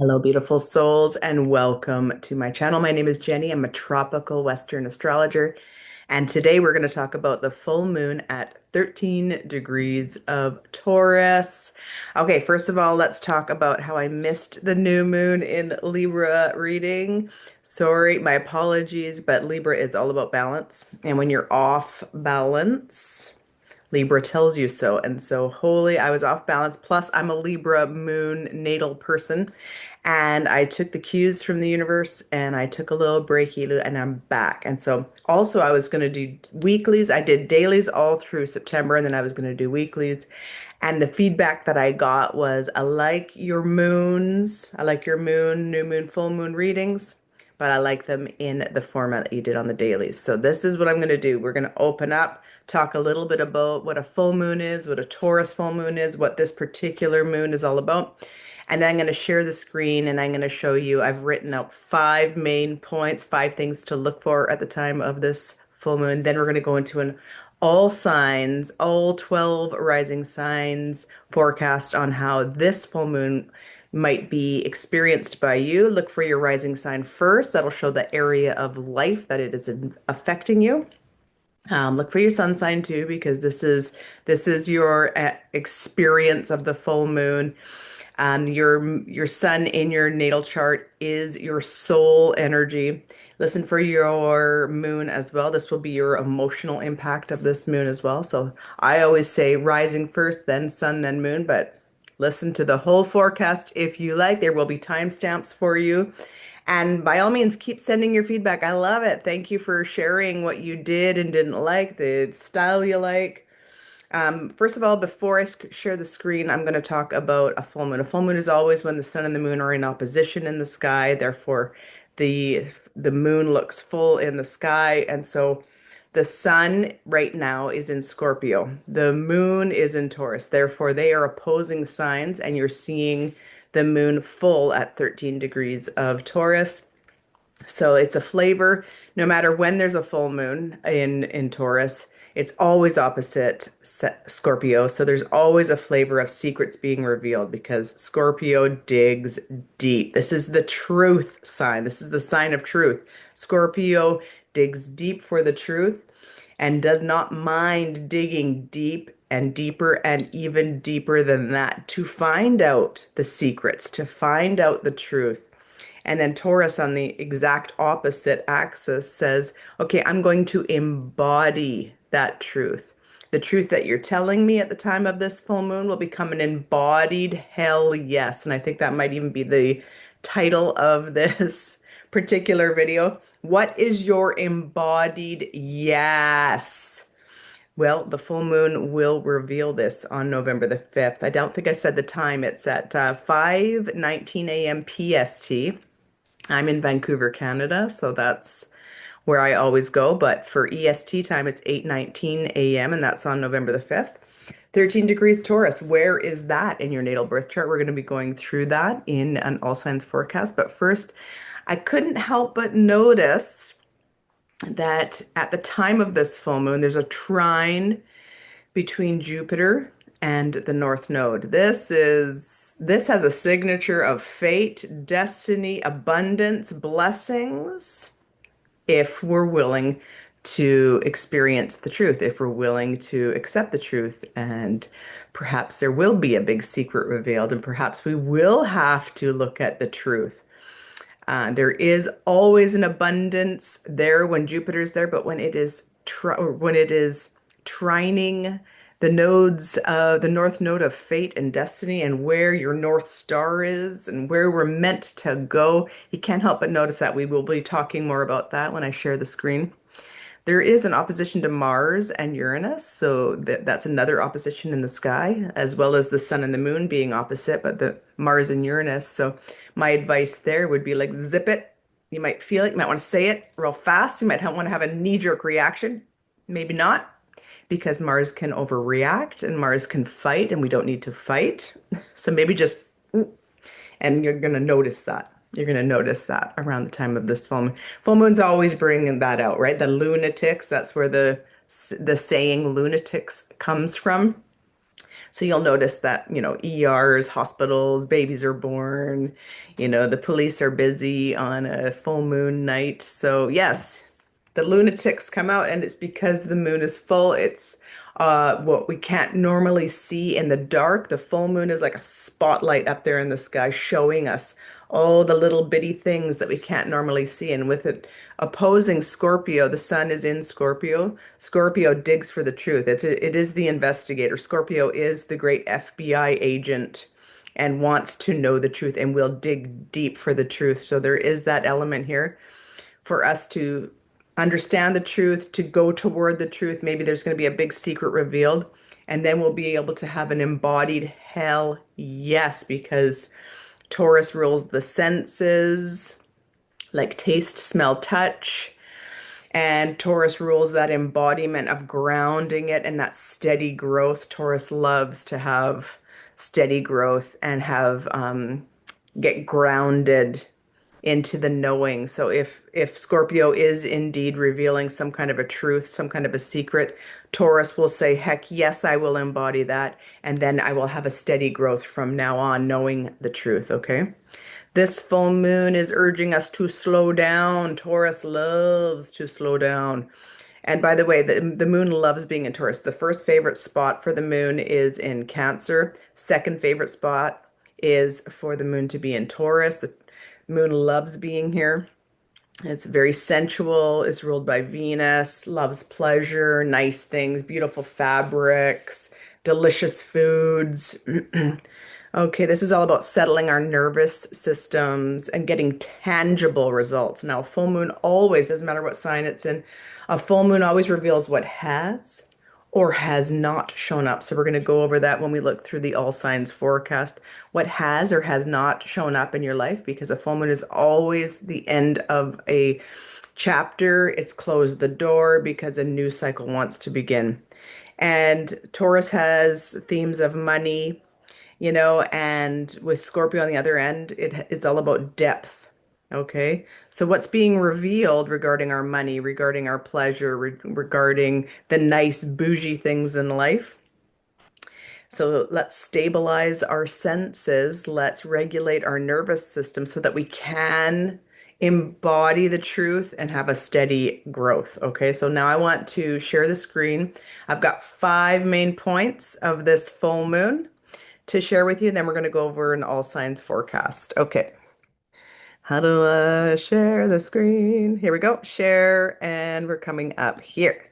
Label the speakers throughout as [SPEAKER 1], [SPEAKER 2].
[SPEAKER 1] Hello, beautiful souls, and welcome to my channel. My name is Jenny. I'm a tropical Western astrologer, and today we're going to talk about the full moon at 13 degrees of Taurus. Okay, first of all, let's talk about how I missed the new moon in Libra reading. Sorry, my apologies, but Libra is all about balance, and when you're off balance, Libra tells you so. And so, holy, I was off balance. Plus, I'm a Libra moon natal person. And I took the cues from the universe and I took a little breaky and I'm back. And so, also, I was going to do weeklies. I did dailies all through September and then I was going to do weeklies. And the feedback that I got was, I like your moons. I like your moon, new moon, full moon readings, but I like them in the format that you did on the dailies. So this is what I'm going to do. We're going to open up, talk a little bit about what a full moon is, what a Taurus full moon is, what this particular moon is all about. And then I'm going to share the screen and I'm going to show you, I've written out 5 main points, 5 things to look for at the time of this full moon. Then we're going to go into an all signs, all 12 rising signs forecast on how this full moon might be experienced by you. Look for your rising sign first. That'll show the area of life that it is affecting you. Look for your sun sign too, because this is your experience of the full moon. Your sun in your natal chart is your soul energy. Listen for your moon as well. This will be your emotional impact of this moon as well. So I always say rising first, then sun, then moon, but listen to the whole forecast if you like. There will be timestamps for you. And by all means, keep sending your feedback. I love it. Thank you for sharing what you did and didn't like, the style you like. First of all, before I share the screen, I'm going to talk about a full moon. A full moon is always when the sun and the moon are in opposition in the sky. Therefore, the the moon looks full in the sky, and so the sun right now is in Scorpio. The moon is in Taurus. Therefore, they are opposing signs, and you're seeing the moon full at 13 degrees of Taurus. So it's a flavor. No matter when there's a full moon in Taurus, it's always opposite Scorpio. So there's always a flavor of secrets being revealed because Scorpio digs deep. This is the truth sign. This is the sign of truth. Scorpio digs deep for the truth and does not mind digging deep and deeper and even deeper than that to find out the secrets, to find out the truth. And then Taurus on the exact opposite axis says, okay, I'm going to embody that truth. The truth that you're telling me at the time of this full moon will become an embodied hell yes. And I think that might even be the title of this particular video. What is your embodied yes? Well, the full moon will reveal this on November the 5th. I don't think I said the time. It's at 5:19 a.m. PST. I'm in Vancouver, Canada, so that's where I always go. But for EST time, it's 8:19 a.m. and that's on November the 5th. 13 degrees Taurus. Where is that in your natal birth chart? We're going to be going through that in an all signs forecast. But first, I couldn't help but notice that at the time of this full moon, there's a trine between Jupiter and the North Node. This has a signature of fate, destiny, abundance, blessings, if we're willing to experience the truth, if we're willing to accept the truth, and perhaps there will be a big secret revealed, and perhaps we will have to look at the truth. There is always an abundance there when Jupiter's there, but when it is trining the nodes, the north node of fate and destiny, and where your North Star is, and where we're meant to go, you can't help but notice that. We will be talking more about that when I share the screen. There is an opposition to Mars and Uranus, so that's another opposition in the sky, as well as the sun and the moon being opposite, but the Mars and Uranus. So my advice there would be like zip it. You might feel it, you might want to say it real fast. You might want to have a knee-jerk reaction. Maybe not, because Mars can overreact and Mars can fight, and we don't need to fight. So maybe just, and you're going to notice that. You're going to notice that around the time of this full moon. Full moon's always bringing that out, right? The lunatics, that's where the saying lunatics comes from. So you'll notice that, ERs, hospitals, babies are born, the police are busy on a full moon night. So yes, the lunatics come out, and it's because the moon is full. It's what we can't normally see in the dark. The full moon is like a spotlight up there in the sky showing us all the little bitty things that we can't normally see. And with it opposing Scorpio, the sun is in Scorpio. Scorpio digs for the truth. It is the investigator. Scorpio is the great FBI agent and wants to know the truth and will dig deep for the truth. So there is that element here for us to understand the truth, to go toward the truth. Maybe there's going to be a big secret revealed, and then we'll be able to have an embodied hell yes, because Taurus rules the senses like taste, smell, touch. And Taurus rules that embodiment of grounding it and that steady growth. Taurus loves to have steady growth and have get grounded into the knowing. So if Scorpio is indeed revealing some kind of a truth, some kind of a secret, Taurus will say, heck yes, I will embody that. And then I will have a steady growth from now on, knowing the truth. Okay. This full moon is urging us to slow down. Taurus loves to slow down. And by the way, the moon loves being in Taurus. The first favorite spot for the moon is in Cancer. Second favorite spot is for the moon to be in Taurus. The moon loves being here. It's very sensual, is ruled by Venus, loves pleasure, nice things, beautiful fabrics, delicious foods. Okay, this is all about settling our nervous systems and getting tangible results. Now, full moon always, doesn't matter what sign it's in, a full moon always reveals what has or has not shown up. So we're going to go over that when we look through the all signs forecast, what has or has not shown up in your life, because a full moon is always the end of a chapter. It's closed the door because a new cycle wants to begin. And Taurus has themes of money, and with Scorpio on the other end, it's all about depth. Okay. So what's being revealed regarding our money, regarding our pleasure, regarding the nice bougie things in life? So let's stabilize our senses. Let's regulate our nervous system so that we can embody the truth and have a steady growth. Okay, so now I want to share the screen. I've got 5 main points of this full moon to share with you. And then we're going to go over an all signs forecast. Okay. How do I share the screen? Here we go. Share. And we're coming up here.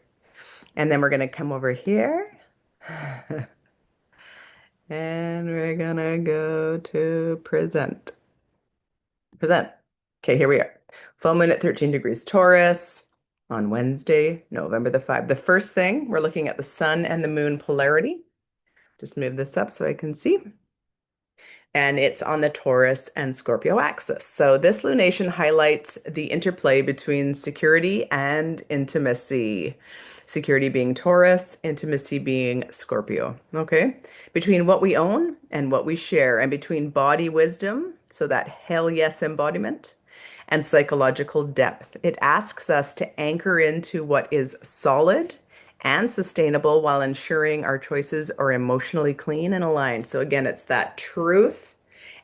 [SPEAKER 1] And then we're going to come over here. And we're going to go to present. Present. Okay, here we are. Full moon at 13 degrees Taurus on Wednesday, November the 5th. The first thing, we're looking at the sun and the moon polarity. Just move this up so I can see. And it's on the Taurus and Scorpio axis. So this lunation highlights the interplay between security and intimacy. Security being Taurus, intimacy being Scorpio. Okay? Between what we own and what we share, and between body wisdom, so that hell yes embodiment, and psychological depth. It asks us to anchor into what is solid and sustainable while ensuring our choices are emotionally clean and aligned. So again, it's that truth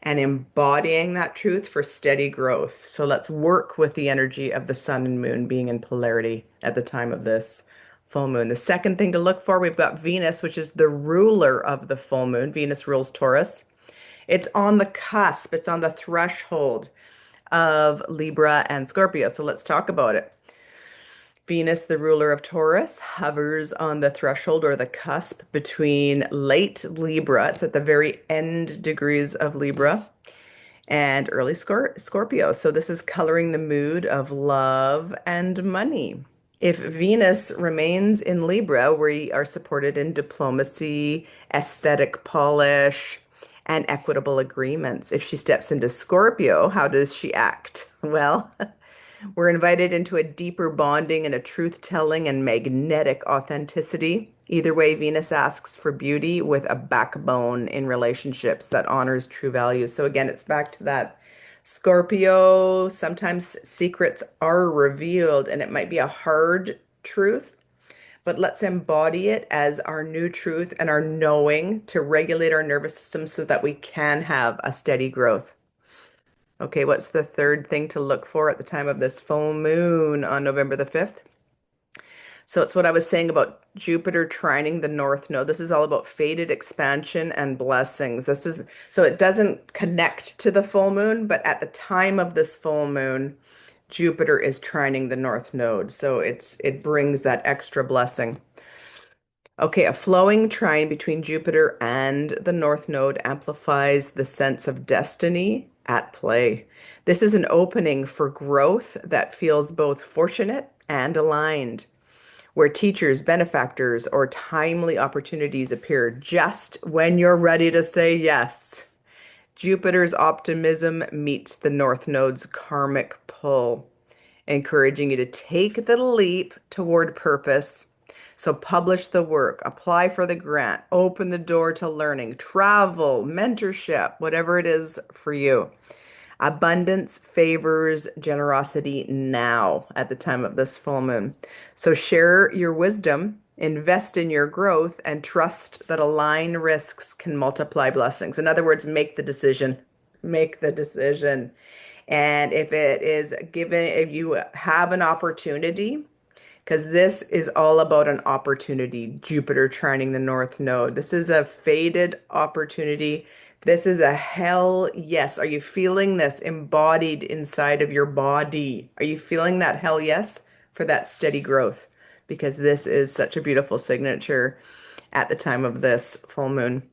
[SPEAKER 1] and embodying that truth for steady growth. So let's work with the energy of the sun and moon being in polarity at the time of this full moon. The second thing to look for, we've got Venus, which is the ruler of the full moon. Venus rules Taurus. It's on the cusp, it's on the threshold of Libra and Scorpio. So let's talk about it. Venus, the ruler of Taurus, hovers on the threshold or the cusp between late Libra, it's at the very end degrees of Libra, and early Scorpio. So this is coloring the mood of love and money. If Venus remains in Libra, we are supported in diplomacy, aesthetic polish, and equitable agreements. If she steps into Scorpio, how does she act? Well, we're invited into a deeper bonding and a truth-telling and magnetic authenticity. Either way, Venus asks for beauty with a backbone in relationships that honors true values. So again, it's back to that Scorpio. Sometimes secrets are revealed and it might be a hard truth, but let's embody it as our new truth and our knowing to regulate our nervous system so that we can have a steady growth. Okay, what's the third thing to look for at the time of this full moon on November the 5th? So it's what I was saying about Jupiter trining the North Node. This is all about fated expansion and blessings. This is so it doesn't connect to the full moon, but at the time of this full moon, Jupiter is trining the North Node. So it brings that extra blessing. Okay, a flowing trine between Jupiter and the North Node amplifies the sense of destiny at play. This is an opening for growth that feels both fortunate and aligned, where teachers, benefactors, or timely opportunities appear just when you're ready to say yes. Jupiter's optimism meets the North Node's karmic pull, encouraging you to take the leap toward purpose. So publish the work, apply for the grant, open the door to learning, travel, mentorship, whatever it is for you. Abundance favors generosity now at the time of this full moon. So share your wisdom, invest in your growth, and trust that aligned risks can multiply blessings. In other words, make the decision. Make the decision. And if it is given, if you have an opportunity, because this is all about an opportunity, Jupiter trining the North Node. This is a fated opportunity. This is a hell yes. Are you feeling this embodied inside of your body? Are you feeling that hell yes for that steady growth? Because this is such a beautiful signature at the time of this full moon.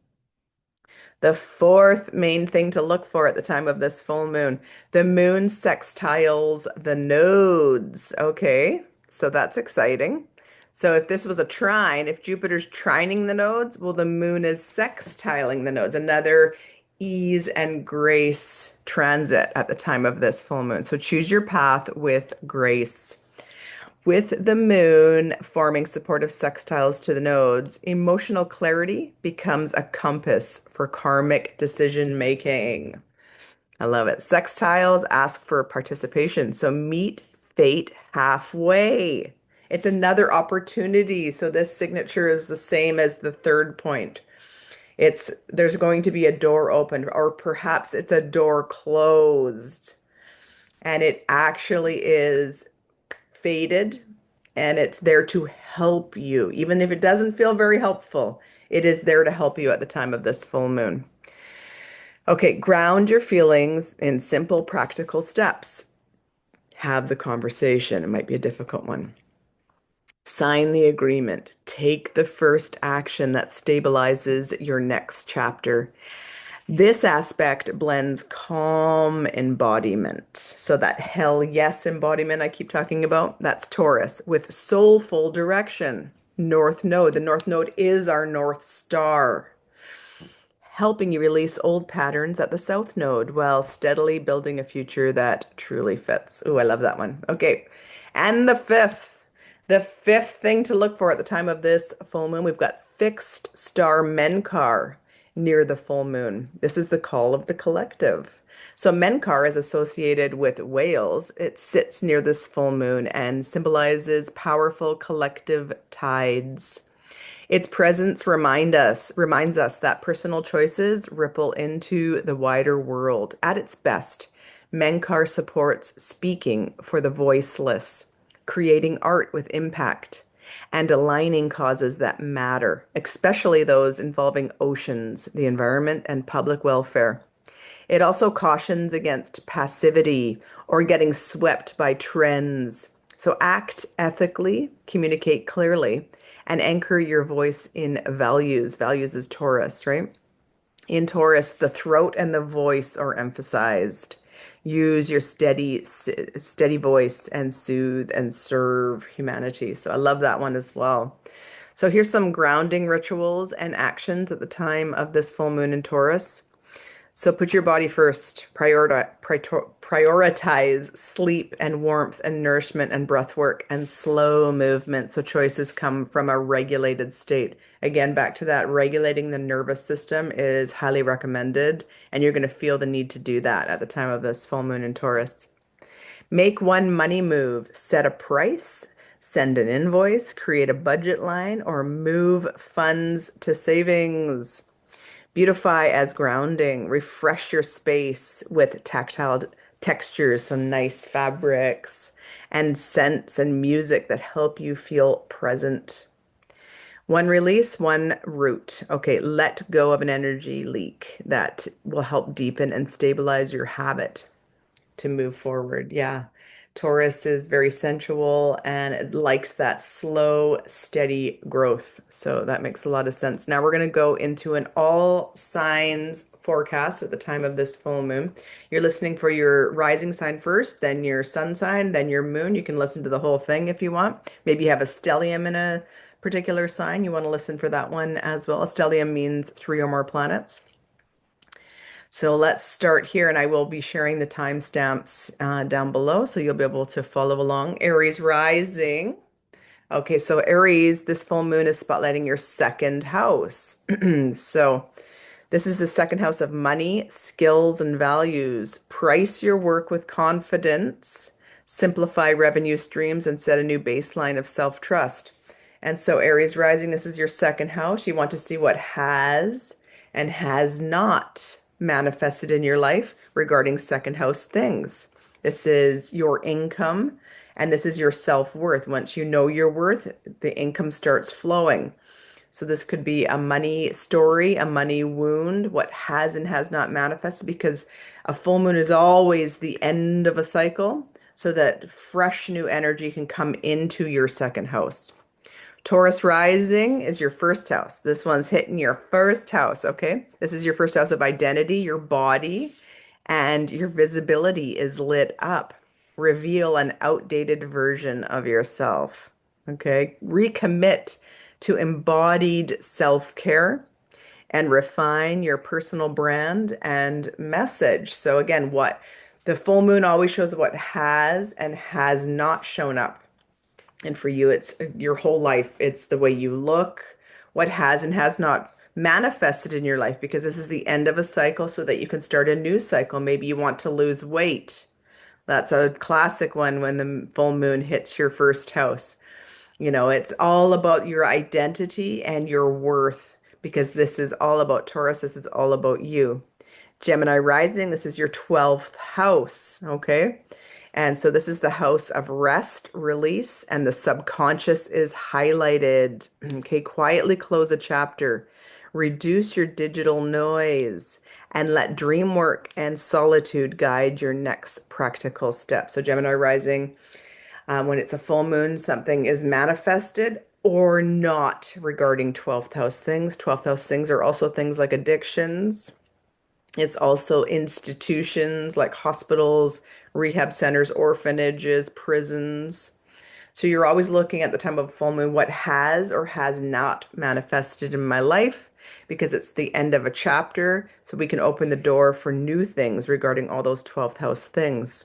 [SPEAKER 1] The fourth main thing to look for at the time of this full moon, the moon sextiles the nodes. Okay, so that's exciting. So if this was a trine, if Jupiter's trining the nodes, well, the moon is sextiling the nodes, another ease and grace transit at the time of this full moon. So choose your path with grace. With the moon forming supportive sextiles to the nodes, emotional clarity becomes a compass for karmic decision making. I love it. Sextiles ask for participation. So meet fate halfway. It's another opportunity. So this signature is the same as the third point. There's going to be a door open, or perhaps it's a door closed. And it actually is fated and it's there to help you. Even if it doesn't feel very helpful, it is there to help you at the time of this full moon. Okay, ground your feelings in simple, practical steps. Have the conversation. It might be a difficult one. Sign the agreement. Take the first action that stabilizes your next chapter. This aspect blends calm embodiment. So that hell yes embodiment I keep talking about, that's Taurus with soulful direction. North Node. The North Node is our North Star, helping you release old patterns at the South Node while steadily building a future that truly fits. Ooh, I love that one. Okay. And the fifth thing to look for at the time of this full moon, we've got fixed star Menkar near the full moon. This is the call of the collective. So Menkar is associated with whales. It sits near this full moon and symbolizes powerful collective tides. Its presence reminds us that personal choices ripple into the wider world. At its best, Menkar supports speaking for the voiceless, creating art with impact, and aligning causes that matter, especially those involving oceans, the environment, and public welfare. It also cautions against passivity or getting swept by trends. So act ethically, communicate clearly, and anchor your voice in values. Values is Taurus, right? In Taurus, the throat and the voice are emphasized. Use your steady voice and soothe and serve humanity. So I love that one as well. So here's some grounding rituals and actions at the time of this full moon in Taurus. So put your body first. Prioritize sleep and warmth and nourishment and breath work and slow movement. So choices come from a regulated state. Again, back to that, regulating the nervous system is highly recommended, and you're going to feel the need to do that at the time of this full moon in Taurus. Make one money move. Set a price. send an invoice, create a budget line, or move funds to savings. Beautify as grounding, refresh your space with tactile textures, some nice fabrics, and scents and music that help you feel present. One release, one root. Okay, let go of an energy leak that will help deepen and stabilize your habit to move forward. Yeah. Taurus is very sensual and it likes that slow, steady growth. So that makes a lot of sense. Now we're going to go into an all signs forecast at the time of this full moon. You're listening for your rising sign first, then your sun sign, then your moon. You can listen to the whole thing if you want. Maybe you have a stellium in a particular sign. You want to listen for that one as well. A stellium means three or more planets. So let's start here, and I will be sharing the timestamps down below so you'll be able to follow along. Aries rising. Okay, so Aries, this full moon is spotlighting your second house. So this is the second house of money, skills, and values. Price your work with confidence, simplify revenue streams, and set a new baseline of self-trust. And so, Aries rising, this is your second house. You want to see what has and has not manifested in your life regarding second house things. This is your income and this is your self-worth. Once you know your worth, the income starts flowing. So this could be a money story, a money wound, what has and has not manifested, because a full moon is always the end of a cycle so that fresh new energy can come into your second house. Taurus rising is your first house. This one's hitting your first house, okay? This is your first house of identity, your body, and your visibility is lit up. Reveal an outdated version of yourself, okay? Recommit to embodied self-care and refine your personal brand and message. So again, what the full moon always shows what has and has not shown up. And for you, it's your whole life. It's the way you look, what has and has not manifested in your life, because this is the end of a cycle so that you can start a new cycle. Maybe you want to lose weight. That's a classic one when the full moon hits your first house. You know, it's all about your identity and your worth, because this is all about Taurus. This is all about you. Gemini rising, this is your 12th house, okay? And so this is the house of rest, release, and the subconscious is highlighted. Okay, quietly close a chapter, reduce your digital noise, and let dream work and solitude guide your next practical step. So Gemini rising, when it's a full moon, something is manifested or not regarding 12th house things. 12th house things are also things like addictions. It's also institutions like hospitals, rehab centers, orphanages, prisons. So you're always looking at the time of full moon, what has or has not manifested in my life, because it's the end of a chapter. So we can open the door for new things regarding all those 12th house things.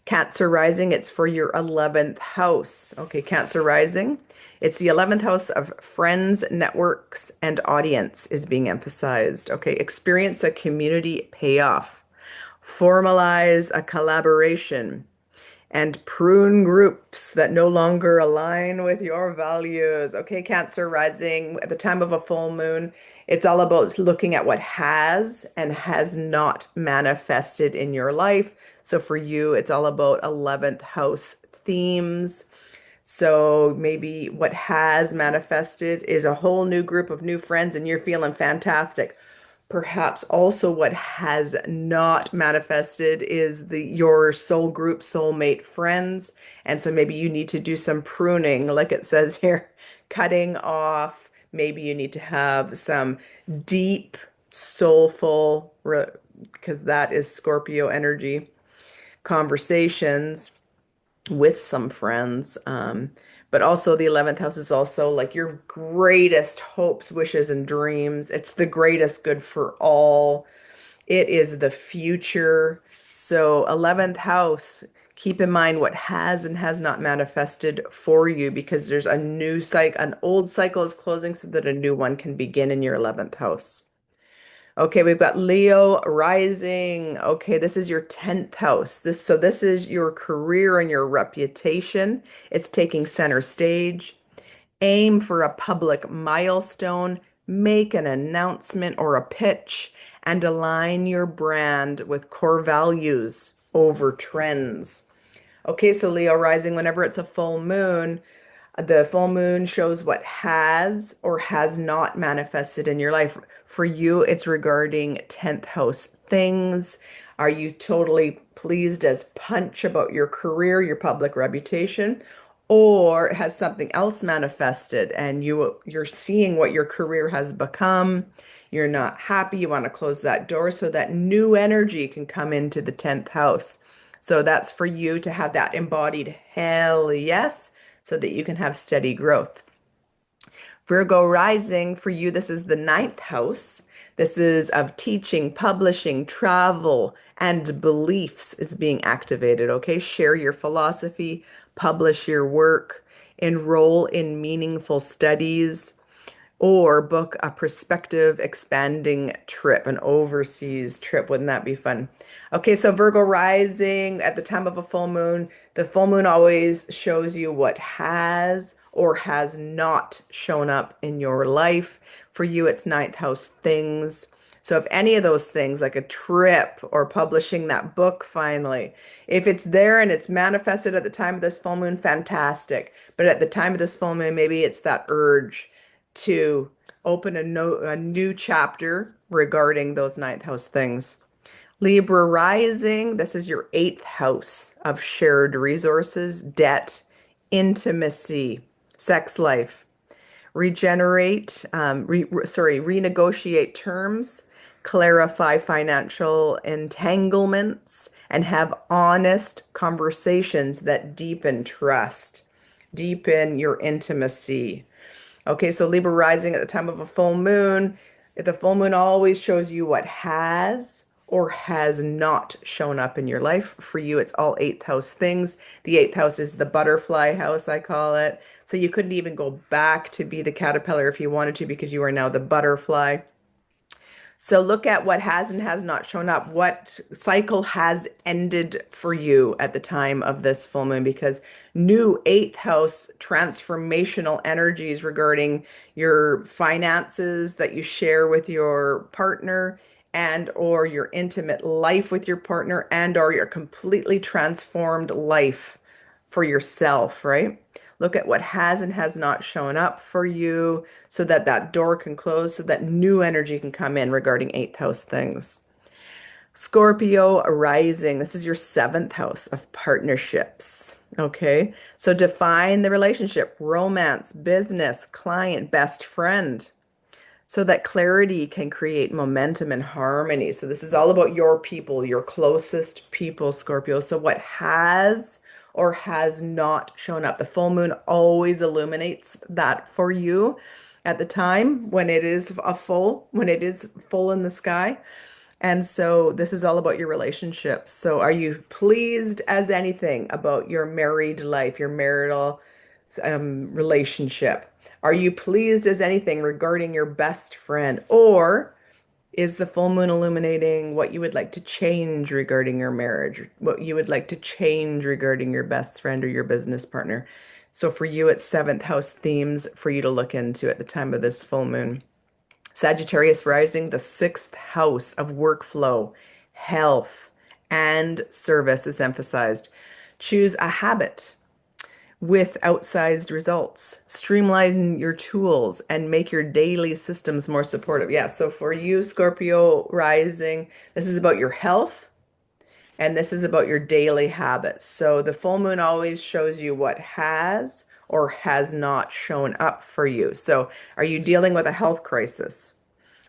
[SPEAKER 1] Cancer rising, it's for your 11th house. Okay, Cancer rising, it's the 11th house of friends, networks, and audience is being emphasized. Okay, experience a community payoff, formalize a collaboration, and prune groups that no longer align with your values. Okay, Cancer rising, at the time of a full moon, it's all about looking at what has and has not manifested in your life. So for you, it's all about 11th house themes. So maybe what has manifested is a whole new group of new friends and you're feeling fantastic. Perhaps also what has not manifested is your soul group, soulmate friends. And so maybe you need to do some pruning, like it says here, cutting off. Maybe you need to have some deep, soulful, because that is Scorpio energy, conversations with some friends. But also the 11th house is also like your greatest hopes, wishes, and dreams. It's the greatest good for all. It is the future. So 11th house, keep in mind what has and has not manifested for you, because there's a new cycle, an old cycle is closing so that a new one can begin in your 11th house. Okay, we've got Leo rising. Okay, this is your 10th house. This is your career and your reputation. It's taking center stage. Aim for a public milestone, make an announcement or a pitch, and align your brand with core values over trends. Okay, so Leo rising, whenever it's a full moon, the full moon shows what has or has not manifested in your life. For you, it's regarding 10th house things. Are you totally pleased as punch about your career, your public reputation? Or has something else manifested and you're seeing what your career has become? You're not happy, you want to close that door so that new energy can come into the 10th house. So that's for you to have that embodied hell yes, so that you can have steady growth. Virgo rising, for you, this is the ninth house. This is of teaching, publishing, travel, and beliefs is being activated. Okay, share your philosophy, publish your work, enroll in meaningful studies, or book a prospective expanding trip, an overseas trip. Wouldn't that be fun? Okay, so Virgo rising at the time of a full moon, the full moon always shows you what has or has not shown up in your life. For you, it's ninth house things. So if any of those things, like a trip or publishing that book finally, if it's there and it's manifested at the time of this full moon, fantastic. But at the time of this full moon, maybe it's that urge to open a new chapter regarding those ninth house things. Libra rising, this is your eighth house of shared resources, debt, intimacy, sex life. Renegotiate terms, clarify financial entanglements, and have honest conversations that deepen trust, deepen your intimacy. Okay, so Libra rising at the time of a full moon. The full moon always shows you what has or has not shown up in your life. For you, it's all eighth house things. The eighth house is the butterfly house, I call it. So you couldn't even go back to be the caterpillar if you wanted to because you are now the butterfly. So look at what has and has not shown up. What cycle has ended for you at the time of this full moon? Because new eighth house transformational energies regarding your finances that you share with your partner and or your intimate life with your partner and or your completely transformed life for yourself, right? Look at what has and has not shown up for you so that that door can close, so that new energy can come in regarding eighth house things. Scorpio rising. This is your seventh house of partnerships. Okay. So define the relationship, romance, business, client, best friend, so that clarity can create momentum and harmony. So this is all about your people, your closest people, Scorpio. So what has or has not shown up? The full moon always illuminates that for you at the time when it is full in the sky. And so this is all about your relationships. So are you pleased as anything about your married life, your marital relationship? Are you pleased as anything regarding your best friend? Or is the full moon illuminating what you would like to change regarding your marriage, what you would like to change regarding your best friend or your business partner? So for you, it's seventh house themes for you to look into at the time of this full moon. Sagittarius rising, the sixth house of workflow, health, and service is emphasized. Choose a habit with outsized results. Streamline your tools and make your daily systems more supportive. Yeah, so for you, Scorpio rising, this is about your health and this is about your daily habits. So the full moon always shows you what has or has not shown up for you. So are you dealing with a health crisis?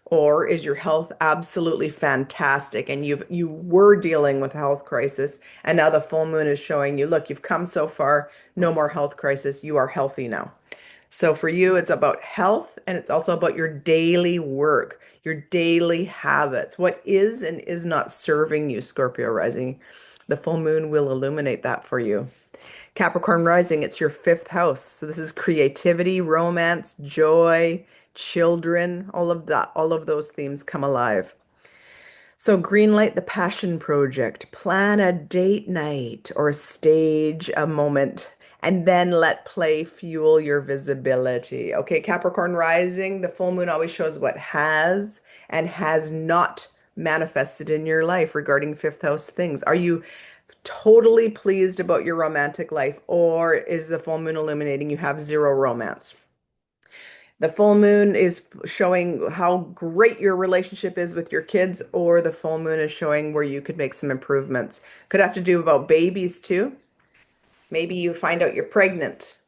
[SPEAKER 1] Or is your health absolutely fantastic and you were dealing with a health crisis and now the full moon is showing you, look, you've come so far, no more health crisis, you are healthy now. So for you, it's about health and it's also about your daily work, your daily habits. What is and is not serving you, Scorpio rising? The full moon will illuminate that for you. Capricorn rising, it's your fifth house. So this is creativity, romance, joy, children, all of that, all of those themes come alive. So greenlight the passion project, plan a date night or stage a moment, and then let play fuel your visibility. Okay, Capricorn rising, the full moon always shows what has and has not manifested in your life regarding fifth house things. Are you totally pleased about your romantic life, or is the full moon illuminating you have zero romance? The full moon is showing how great your relationship is with your kids, or the full moon is showing where you could make some improvements. Could have to do about babies too. Maybe you find out you're pregnant.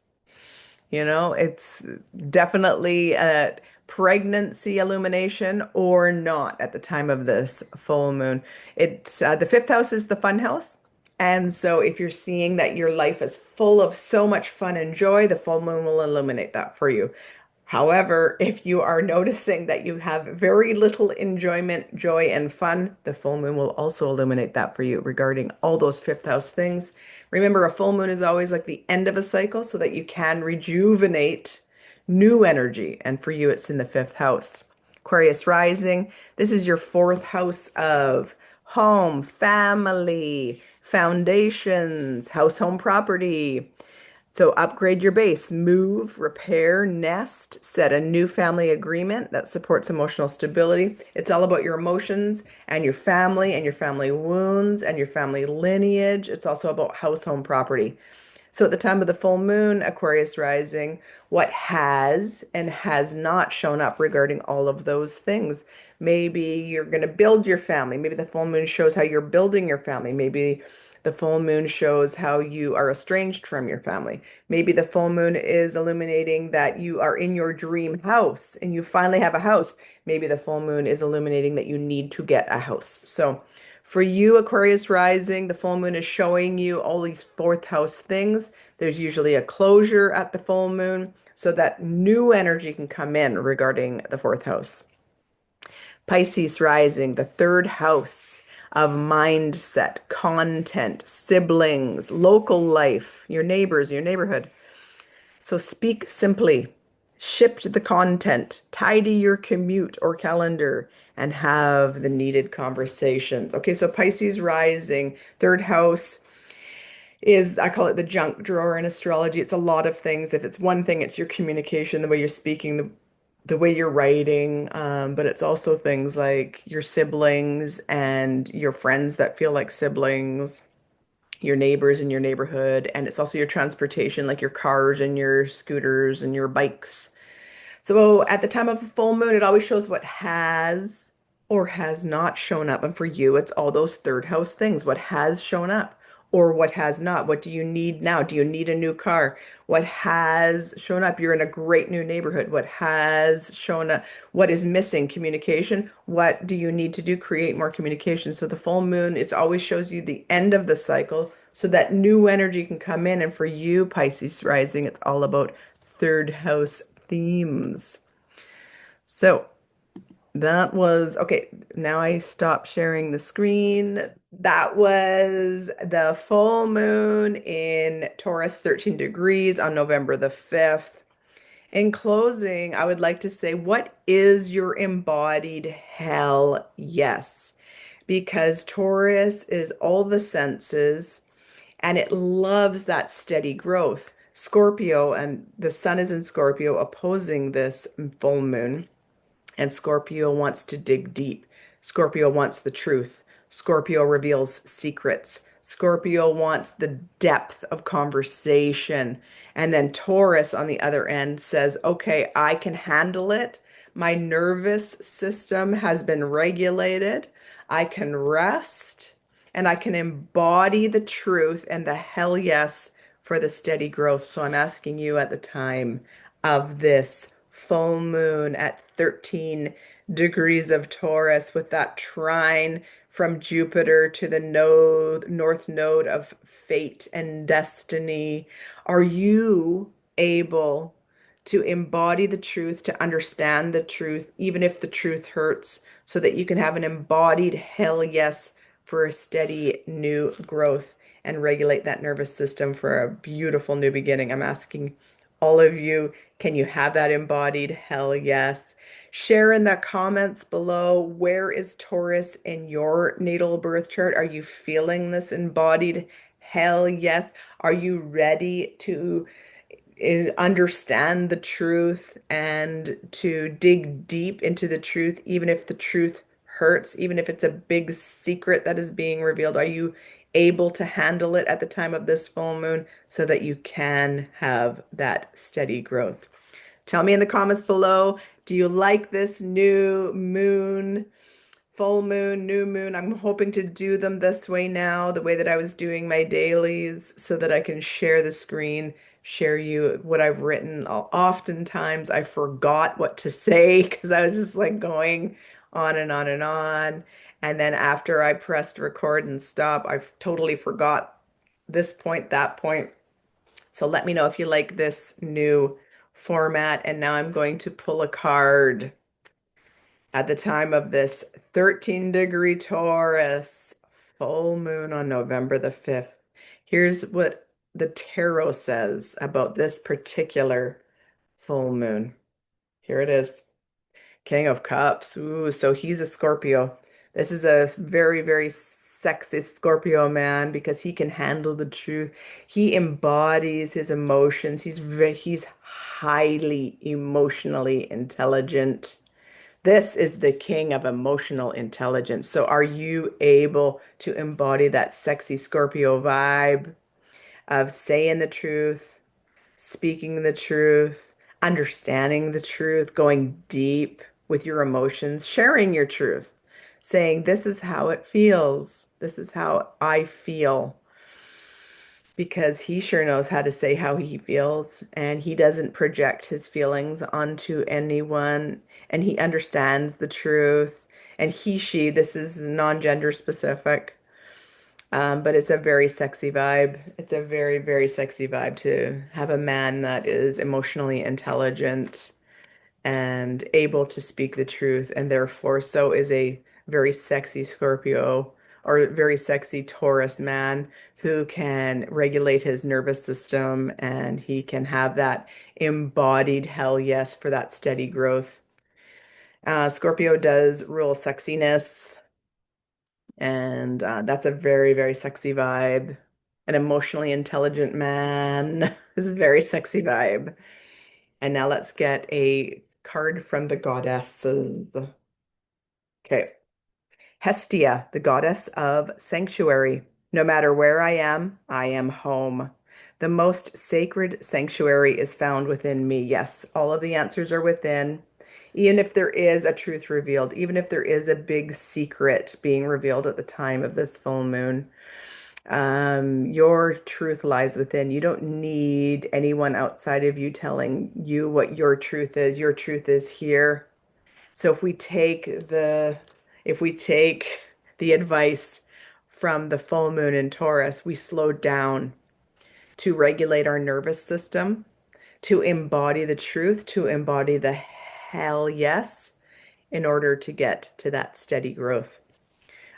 [SPEAKER 1] It's definitely a pregnancy illumination or not at the time of this full moon. It's the fifth house is the fun house. And so if you're seeing that your life is full of so much fun and joy, the full moon will illuminate that for you. However, if you are noticing that you have very little enjoyment, joy, and fun, the full moon will also illuminate that for you regarding all those fifth house things. Remember, a full moon is always like the end of a cycle so that you can rejuvenate new energy. And for you, it's in the fifth house. Aquarius rising, this is your fourth house of home, family, foundations, house, home, property. So upgrade your base, move, repair, nest, set a new family agreement that supports emotional stability. It's all about your emotions and your family wounds and your family lineage. It's also about house, home, property. So at the time of the full moon, Aquarius rising, what has and has not shown up regarding all of those things? Maybe you're going to build your family. Maybe the full moon shows how you're building your family. Maybe the full moon shows how you are estranged from your family. Maybe the full moon is illuminating that you are in your dream house and you finally have a house. Maybe the full moon is illuminating that you need to get a house. So for you, Aquarius rising, the full moon is showing you all these fourth house things. There's usually a closure at the full moon so that new energy can come in regarding the fourth house. Pisces rising, the third house of mindset, content, siblings, local life, your neighbors, your neighborhood. So speak simply, shift the content, tidy your commute or calendar, and have the needed conversations. Okay, so Pisces rising, third house is, I call it the junk drawer in astrology. It's a lot of things. If it's one thing, it's your communication, the way you're speaking, the way you're writing, but it's also things like your siblings and your friends that feel like siblings, your neighbors in your neighborhood, and it's also your transportation, like your cars and your scooters and your bikes. So at the time of a full moon, it always shows what has or has not shown up. And for you, it's all those third house things. What has shown up or what has not? What do you need now? Do you need a new car? What has shown up? You're in a great new neighborhood. What has shown up? What is missing? Communication. What do you need to do? Create more communication. So the full moon, it always shows you the end of the cycle so that new energy can come in. And for you, Pisces rising, it's all about third house themes. So that was okay. Now I stop sharing the screen. That was the full moon in Taurus, 13 degrees on November the 5th. In closing, I would like to say, what is your embodied hell? Yes, because Taurus is all the senses and it loves that steady growth. Scorpio, and the sun is in Scorpio opposing this full moon. And Scorpio wants to dig deep. Scorpio wants the truth. Scorpio reveals secrets. Scorpio wants the depth of conversation. And then Taurus on the other end says, okay, I can handle it. My nervous system has been regulated. I can rest and I can embody the truth and the hell yes for the steady growth. So I'm asking you at the time of this full moon at 13 degrees of Taurus with that trine from Jupiter to the north node of fate and destiny. Are you able to embody the truth, to understand the truth, even if the truth hurts, so that you can have an embodied hell yes for a steady new growth and regulate that nervous system for a beautiful new beginning? I'm asking all of you, Can you have that embodied? Hell yes. Share in the comments below, where is Taurus in your natal birth chart? Are you feeling this embodied? Hell yes. Are you ready to understand the truth and to dig deep into the truth, even if the truth hurts, even if it's a big secret that is being revealed? Are you able to handle it at the time of this full moon so that you can have that steady growth? Tell me in the comments below, do you like this new moon? Full moon, new moon. I'm hoping to do them this way now, the way that I was doing my dailies, so that I can share the screen, share you what I've written. Oftentimes I forgot what to say because I was just like going on and on and on. And then after I pressed record and stop, I've totally forgot this point, that point. So let me know if you like this new format. And now I'm going to pull a card at the time of this 13-degree Taurus full moon on November the 5th. Here's what the tarot says about this particular full moon. Here it is. King of Cups. Ooh, so he's a Scorpio. This is a very, very sexy Scorpio man because he can handle the truth. He embodies his emotions. He's highly emotionally intelligent. This is the king of emotional intelligence. So are you able to embody that sexy Scorpio vibe of saying the truth, speaking the truth, understanding the truth, going deep with your emotions, sharing your truth, saying, this is how it feels. This is how I feel. Because he sure knows how to say how he feels, and he doesn't project his feelings onto anyone, and he understands the truth. And he, she, this is non-gender specific, but it's a very sexy vibe. It's a very, very sexy vibe to have a man that is emotionally intelligent and able to speak the truth, and therefore so is a very sexy Scorpio or very sexy Taurus man who can regulate his nervous system, and he can have that embodied hell yes for that steady growth. Scorpio does rule sexiness, and that's a very, very sexy vibe. An emotionally intelligent man. This is a very sexy vibe. And now let's get a card from the goddesses. Okay. Hestia, the goddess of sanctuary. No matter where I am home. The most sacred sanctuary is found within me. Yes, all of the answers are within. Even if there is a truth revealed, even if there is a big secret being revealed at the time of this full moon, your truth lies within. You don't need anyone outside of you telling you what your truth is. Your truth is here. So if we take the advice from the full moon in Taurus, we slow down to regulate our nervous system, to embody the truth, to embody the hell yes, in order to get to that steady growth.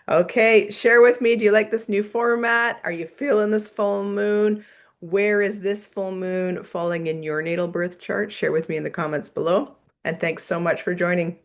[SPEAKER 1] Okay, share with me. Do you like this new format? Are you feeling this full moon? Where is this full moon falling in your natal birth chart? Share with me in the comments below. And thanks so much for joining.